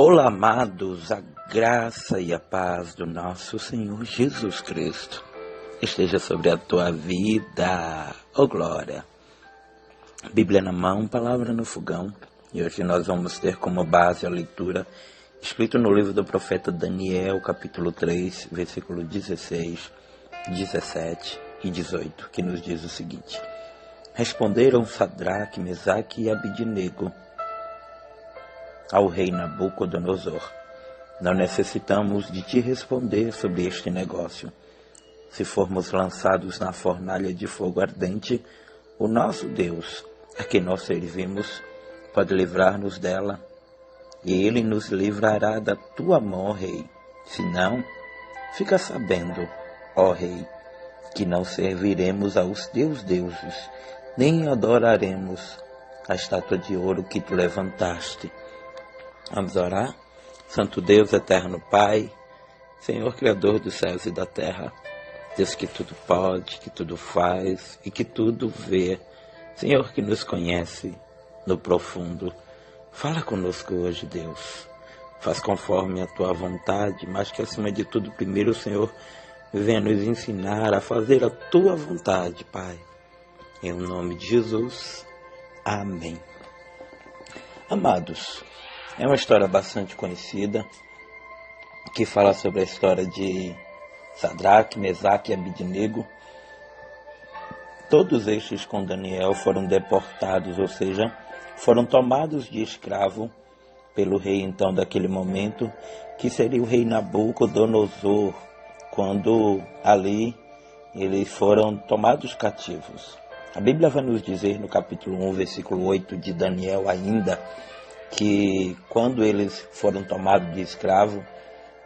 Olá, amados, a graça e a paz do nosso Senhor Jesus Cristo esteja sobre a tua vida, glória. Bíblia na mão, palavra no fogão, e hoje nós vamos ter como base a leitura escrito no livro do profeta Daniel, capítulo 3, versículo 16, 17 e 18, que nos diz o seguinte: Responderam Sadraque, Mesaque e Abidnego ao rei Nabucodonosor: Não necessitamos de te responder sobre este negócio. Se formos lançados na fornalha de fogo ardente, o nosso Deus, a quem nós servimos, pode livrar-nos dela, e ele nos livrará da tua mão, ó rei. Se não, fica sabendo, ó rei, que não serviremos aos teus deuses, nem adoraremos a estátua de ouro que tu levantaste. Vamos orar? Santo Deus, eterno Pai, Senhor Criador dos céus e da terra, Deus que tudo pode, que tudo faz e que tudo vê, Senhor que nos conhece no profundo. Fala conosco hoje, Deus. Faz conforme a tua vontade, mas que acima de tudo, primeiro, Senhor, venha nos ensinar a fazer a tua vontade, Pai. Em nome de Jesus. Amém. Amados, é uma história bastante conhecida, que fala sobre a história de Sadraque, Mesaque e Abidnego. Todos estes com Daniel foram deportados, ou seja, foram tomados de escravo pelo rei então daquele momento, que seria o rei Nabucodonosor, quando ali eles foram tomados cativos. A Bíblia vai nos dizer no capítulo 1, versículo 8 de Daniel ainda, que quando eles foram tomados de escravo,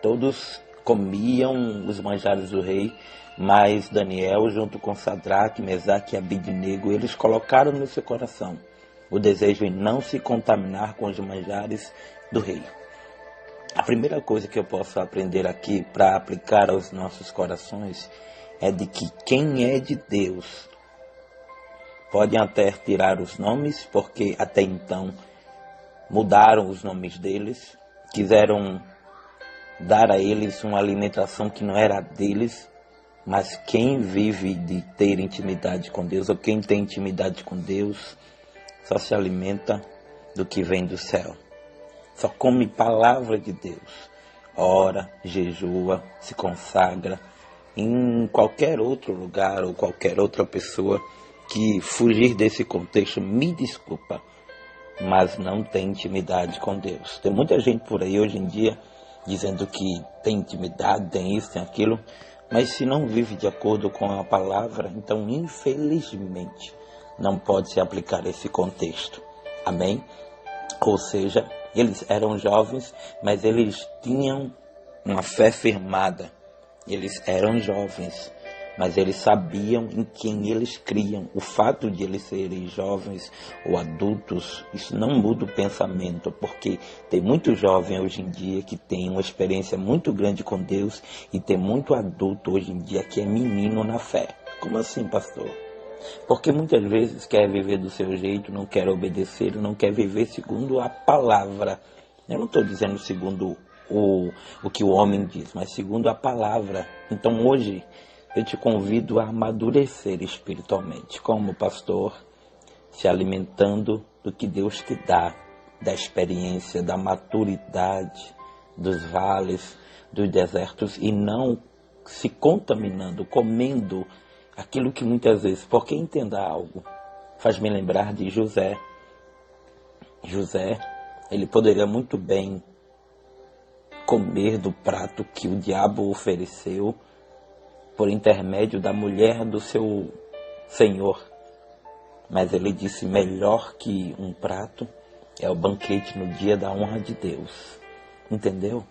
todos comiam os manjares do rei, mas Daniel, junto com Sadraque, Mesaque e Abidnego, eles colocaram no seu coração o desejo em não se contaminar com os manjares do rei. A primeira coisa que eu posso aprender aqui para aplicar aos nossos corações é de que quem é de Deus podem até tirar os nomes, porque até então mudaram os nomes deles, quiseram dar a eles uma alimentação que não era deles, mas quem vive de ter intimidade com Deus, ou quem tem intimidade com Deus, só se alimenta do que vem do céu. Só come palavra de Deus. Ora, jejua, se consagra. Em qualquer outro lugar ou qualquer outra pessoa que fugir desse contexto, me desculpa, mas não tem intimidade com Deus. Tem muita gente por aí hoje em dia dizendo que tem intimidade, tem isso, tem aquilo, mas se não vive de acordo com a palavra, então infelizmente não pode se aplicar esse contexto. Amém? Ou seja, eles eram jovens, mas eles tinham uma fé firmada. Eles eram jovens, mas eles sabiam em quem eles criam. O fato de eles serem jovens ou adultos, isso não muda o pensamento, porque tem muito jovem hoje em dia que tem uma experiência muito grande com Deus, e tem muito adulto hoje em dia que é menino na fé. Como assim, pastor? Porque muitas vezes quer viver do seu jeito, não quer obedecer, não quer viver segundo a palavra. Eu não estou dizendo segundo o que o homem diz, mas segundo a palavra. Então hoje eu te convido a amadurecer espiritualmente, como pastor, se alimentando do que Deus te dá, da experiência, da maturidade, dos vales, dos desertos, e não se contaminando, comendo aquilo que muitas vezes, porque entenda algo, faz-me lembrar de José. José, ele poderia muito bem comer do prato que o diabo ofereceu, por intermédio da mulher do seu senhor. Mas ele disse: melhor que um prato é o banquete no dia da honra de Deus. Entendeu?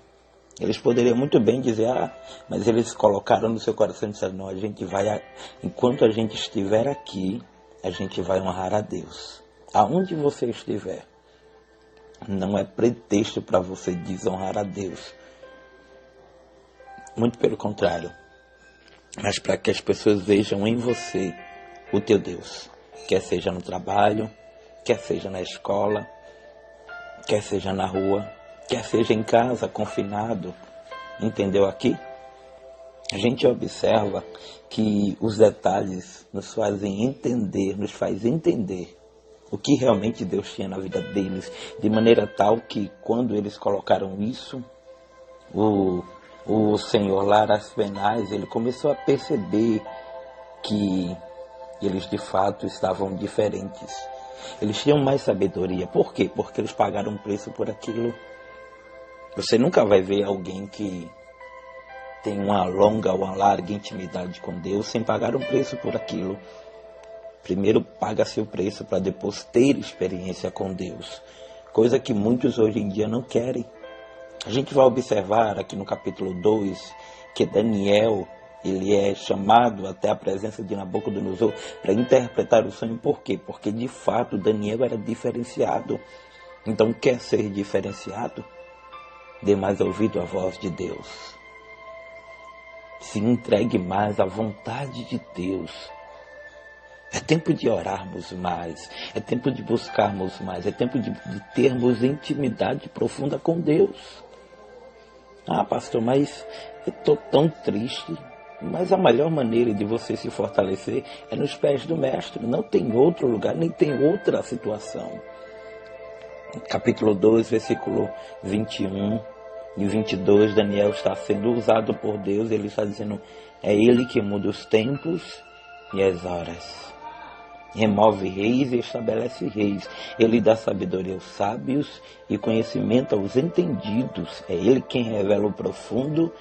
Eles poderiam muito bem dizer, mas eles colocaram no seu coração e disseram: não, a gente vai, enquanto a gente estiver aqui, a gente vai honrar a Deus. Aonde você estiver, não é pretexto para você desonrar a Deus. Muito pelo contrário. Mas para que as pessoas vejam em você o teu Deus. Quer seja no trabalho, quer seja na escola, quer seja na rua, quer seja em casa, confinado. Entendeu aqui? A gente observa que os detalhes nos fazem entender, nos faz entender o que realmente Deus tinha na vida deles, de maneira tal que quando eles colocaram isso, o senhor Laras Penais, ele começou a perceber que eles de fato estavam diferentes. Eles tinham mais sabedoria. Por quê? Porque eles pagaram um preço por aquilo. Você nunca vai ver alguém que tem uma longa ou uma larga intimidade com Deus sem pagar um preço por aquilo. Primeiro paga-se o preço para depois ter experiência com Deus. Coisa que muitos hoje em dia não querem. A gente vai observar aqui no capítulo 2 que Daniel, ele é chamado até a presença de Nabucodonosor para interpretar o sonho. Por quê? Porque de fato Daniel era diferenciado. Então, quer ser diferenciado? Dê mais ouvido à voz de Deus. Se entregue mais à vontade de Deus. É tempo de orarmos mais, é tempo de buscarmos mais, é tempo de termos intimidade profunda com Deus. Ah, pastor, mas eu estou tão triste. Mas a melhor maneira de você se fortalecer é nos pés do Mestre. Não tem outro lugar, nem tem outra situação. Capítulo 2, versículo 21 e 22, Daniel está sendo usado por Deus. Ele está dizendo, é Ele que muda os tempos e as horas. Remove reis e estabelece reis. Ele dá sabedoria aos sábios e conhecimento aos entendidos. É Ele quem revela o profundo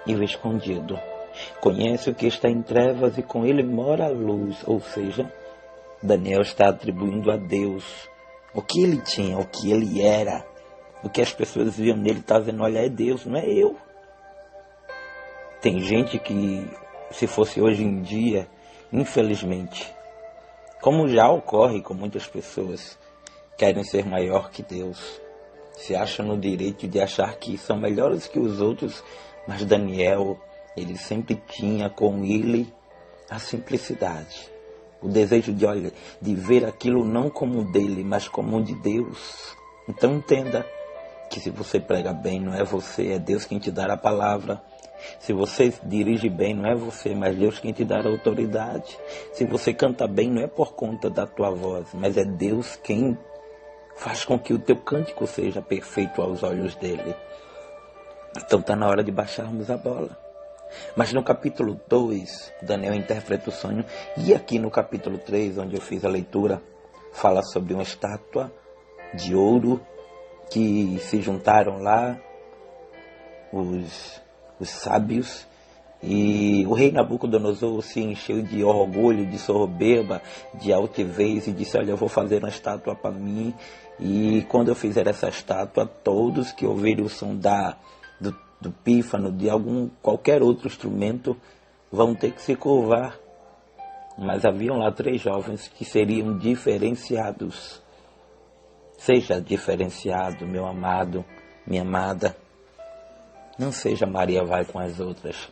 e o escondido. Conhece o que está em trevas e com Ele mora a luz. Ou seja, Daniel está atribuindo a Deus o que ele tinha, o que ele era. O que as pessoas viam nele, está dizendo, olha, é Deus, não é eu. Tem gente que, se fosse hoje em dia, infelizmente, como já ocorre com muitas pessoas, querem ser maior que Deus. Se acham no direito de achar que são melhores que os outros, mas Daniel, ele sempre tinha com ele a simplicidade. O desejo de ver aquilo não como dele, mas como de Deus. Então entenda que se você prega bem, não é você, é Deus quem te dá a palavra. Se você dirige bem, não é você, mas Deus quem te dá a autoridade. Se você canta bem, não é por conta da tua voz, mas é Deus quem faz com que o teu cântico seja perfeito aos olhos dele. Então está na hora de baixarmos a bola. Mas no capítulo 2, Daniel interpreta o sonho. E aqui no capítulo 3, onde eu fiz a leitura, fala sobre uma estátua de ouro que se juntaram lá os sábios, e o rei Nabucodonosor se encheu de orgulho, de soberba, de altivez, e disse, olha, eu vou fazer uma estátua para mim, e quando eu fizer essa estátua, todos que ouvirem o som do pífano, de qualquer outro instrumento, vão ter que se curvar. Mas haviam lá 3 jovens que seriam diferenciados. Seja diferenciado, meu amado, minha amada. Não seja Maria vai com as outras,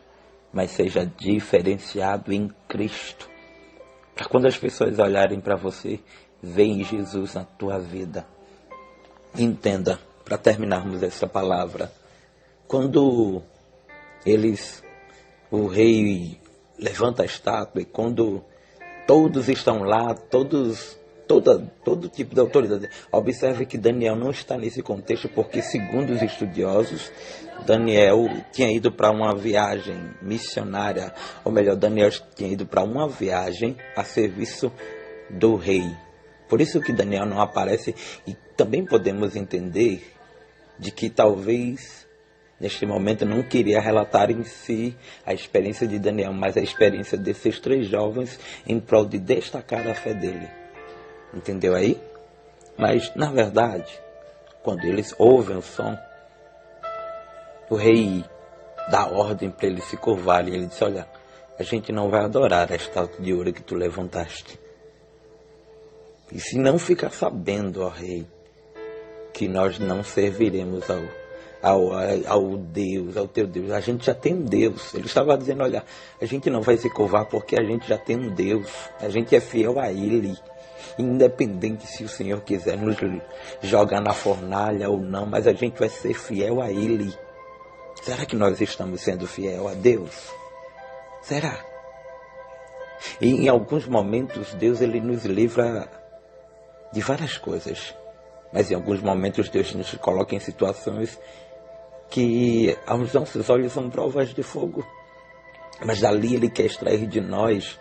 mas seja diferenciado em Cristo. Para quando as pessoas olharem para você, veem Jesus na tua vida. Entenda, para terminarmos essa palavra, quando o rei levanta a estátua e quando todos estão lá, todo tipo de autoridade. Observe que Daniel não está nesse contexto porque, segundo os estudiosos, Daniel tinha ido para uma viagem missionária, ou melhor, Daniel tinha ido para uma viagem a serviço do rei. Por isso que Daniel não aparece, e também podemos entender de que talvez neste momento não queria relatar em si a experiência de Daniel, mas a experiência desses 3 jovens em prol de destacar a fé dele. Entendeu aí? Mas, na verdade, quando eles ouvem o som, o rei dá ordem para eles se curvarem. Ele diz, olha, a gente não vai adorar a estátua de ouro que tu levantaste. E se não ficar sabendo, ó rei, que nós não serviremos ao Deus, ao teu Deus. A gente já tem um Deus. Ele estava dizendo, olha, a gente não vai se curvar porque a gente já tem um Deus. A gente é fiel a Ele. independente se o Senhor quiser nos jogar na fornalha ou não, mas a gente vai ser fiel a Ele. Será que nós estamos sendo fiel a Deus? Será? E em alguns momentos Deus ele nos livra de várias coisas, mas em alguns momentos Deus nos coloca em situações que aos nossos olhos são provas de fogo, mas dali Ele quer extrair de nós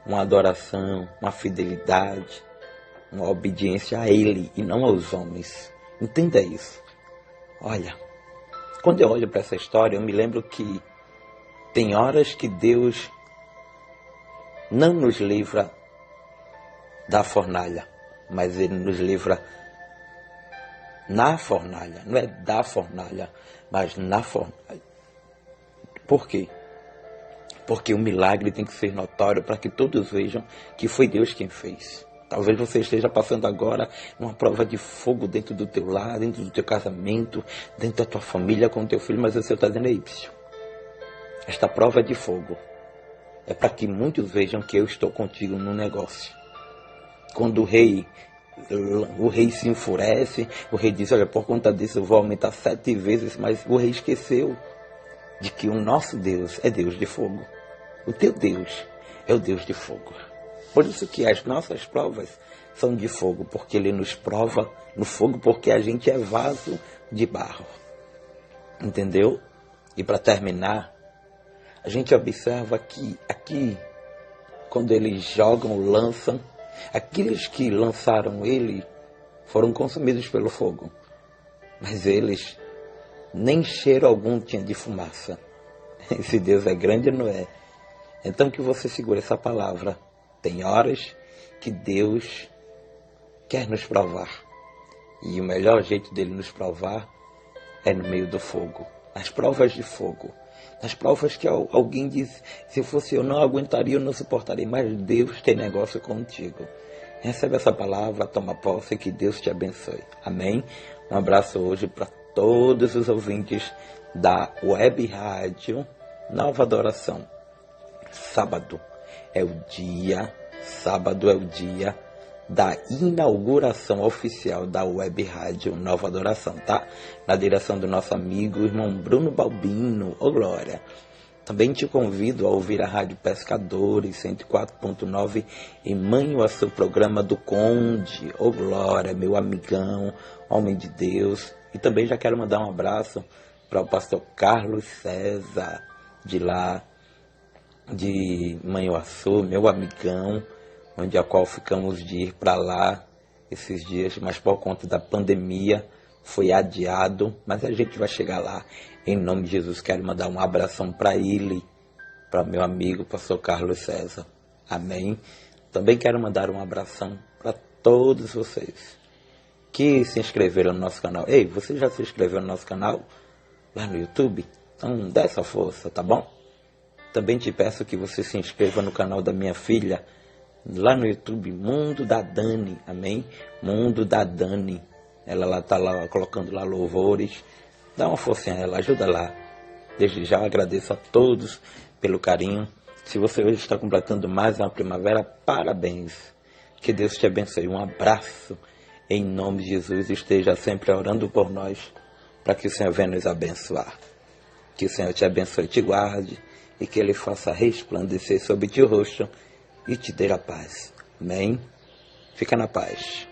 uma adoração, uma fidelidade, uma obediência a Ele e não aos homens. Entenda isso. Olha, quando eu olho para essa história, eu me lembro que tem horas que Deus não nos livra da fornalha, mas Ele nos livra na fornalha. Não é da fornalha, mas na fornalha. Por quê? Porque o milagre tem que ser notório para que todos vejam que foi Deus quem fez. Talvez você esteja passando agora uma prova de fogo dentro do teu lar, dentro do teu casamento, dentro da tua família com o teu filho, mas você está dizendo, ei, esta prova de fogo é para que muitos vejam que eu estou contigo no negócio. Quando o rei se enfurece, o rei diz, olha, por conta disso eu vou aumentar 7 vezes, mas o rei esqueceu de que o nosso Deus é Deus de fogo. O teu Deus é o Deus de fogo. Por isso que as nossas provas são de fogo, porque Ele nos prova no fogo, porque a gente é vaso de barro. Entendeu? E para terminar, a gente observa que aqui, quando eles jogam, lançam, aqueles que lançaram ele foram consumidos pelo fogo. Mas eles, nem cheiro algum tinha de fumaça. Esse Deus é grande, não é? Então que você segure essa palavra. Tem horas que Deus quer nos provar. E o melhor jeito dele nos provar é no meio do fogo. Nas provas de fogo. Nas provas que alguém diz, se fosse eu não aguentaria, eu não suportaria. Mas Deus tem negócio contigo. Recebe essa palavra, toma posse, que Deus te abençoe. Amém? Um abraço hoje para todos os ouvintes da Web Rádio Nova Adoração. Sábado é o dia da inauguração oficial da Web Rádio Nova Adoração, tá? Na direção do nosso amigo, irmão Bruno Balbino, ô glória. Também te convido a ouvir a Rádio Pescadores 104.9 em Manhuaçu, programa do Conde, ô glória, meu amigão, homem de Deus. E também já quero mandar um abraço para o pastor Carlos César, de lá, de Manhuaçu, meu amigão, onde a qual ficamos de ir para lá esses dias, mas por conta da pandemia foi adiado, mas a gente vai chegar lá. Em nome de Jesus, quero mandar um abração para ele, para meu amigo, pastor Carlos César. Amém? Também quero mandar um abração para todos vocês que se inscreveram no nosso canal. Ei, você já se inscreveu no nosso canal? Lá no YouTube? Então dá essa força, tá bom? Também te peço que você se inscreva no canal da minha filha, lá no YouTube, Mundo da Dani, amém? Mundo da Dani. Ela está lá colocando lá louvores. Dá uma forcinha a ela, ajuda lá. Desde já agradeço a todos pelo carinho. Se você hoje está completando mais uma primavera, parabéns. Que Deus te abençoe. Um abraço. Em nome de Jesus, esteja sempre orando por nós, para que o Senhor venha nos abençoar. Que o Senhor te abençoe e te guarde, e que Ele faça resplandecer sobre ti o rosto e te dê a paz. Amém? Fica na paz.